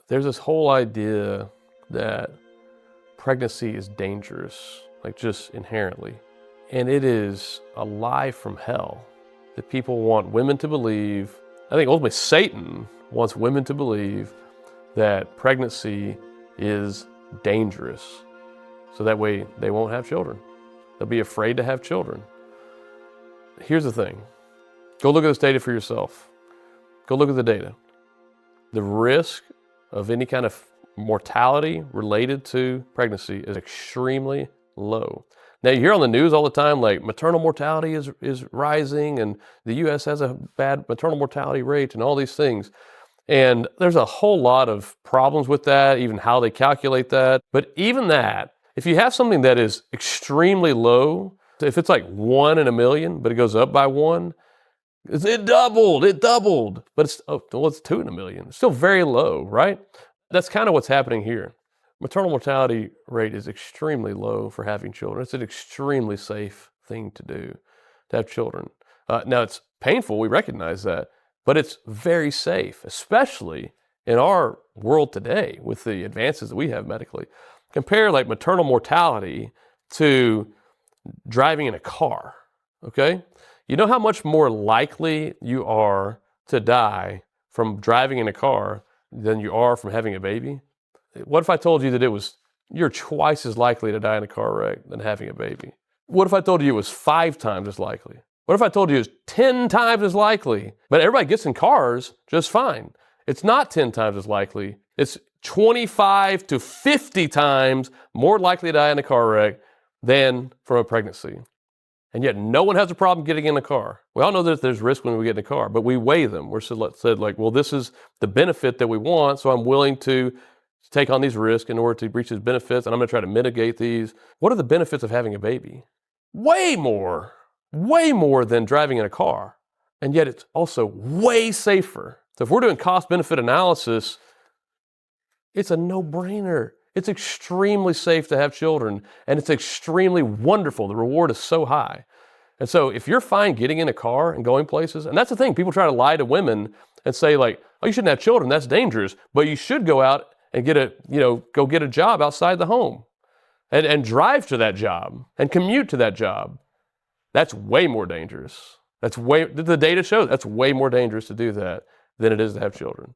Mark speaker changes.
Speaker 1: There's this whole idea that pregnancy is dangerous, like just inherently. And it is a lie from hell that people want women to believe. I think ultimately Satan wants women to believe that pregnancy is dangerous. So that way they won't have children. They'll be afraid to have children. Here's the thing. Go look at this data for yourself. Go look at the data. The risk of any kind of mortality related to pregnancy is extremely low. Now you hear on the news all the time, like maternal mortality is rising and the US has a bad maternal mortality rate and all these things. And there's a whole lot of problems with that, even how they calculate that. But even that, if you have something that is extremely low, if it's like 1 in a million, but it goes up by 1, it doubled. But it's 2 in a million. It's still very low, right? That's kind of what's happening here. Maternal mortality rate is extremely low for having children. It's an extremely safe thing to do, to have children. Now it's painful, we recognize that, but it's very safe, especially in our world today with the advances that we have medically. Compare like maternal mortality to driving in a car, okay? You know how much more likely you are to die from driving in a car than you are from having a baby? What if I told you that you're twice as likely to die in a car wreck than having a baby? What if I told you it was 5 times as likely? What if I told you it was 10 times as likely? But everybody gets in cars just fine. It's not 10 times as likely. It's 25 to 50 times more likely to die in a car wreck than from a pregnancy. And yet no one has a problem getting in a car. We all know that there's risk when we get in a car, but we weigh them. We're said like, well, this is the benefit that we want, so I'm willing to take on these risks in order to reach these benefits, and I'm gonna try to mitigate these. What are the benefits of having a baby? Way more than driving in a car. And yet it's also way safer. So if we're doing cost-benefit analysis, it's a no-brainer. It's extremely safe to have children, and it's extremely wonderful. The reward is so high. And so if you're fine getting in a car and going places, and that's the thing, people try to lie to women and say like, oh, you shouldn't have children, that's dangerous, but you should go out and go get a job outside the home and drive to that job and commute to that job. That's way more dangerous. The data shows that's way more dangerous to do that than it is to have children.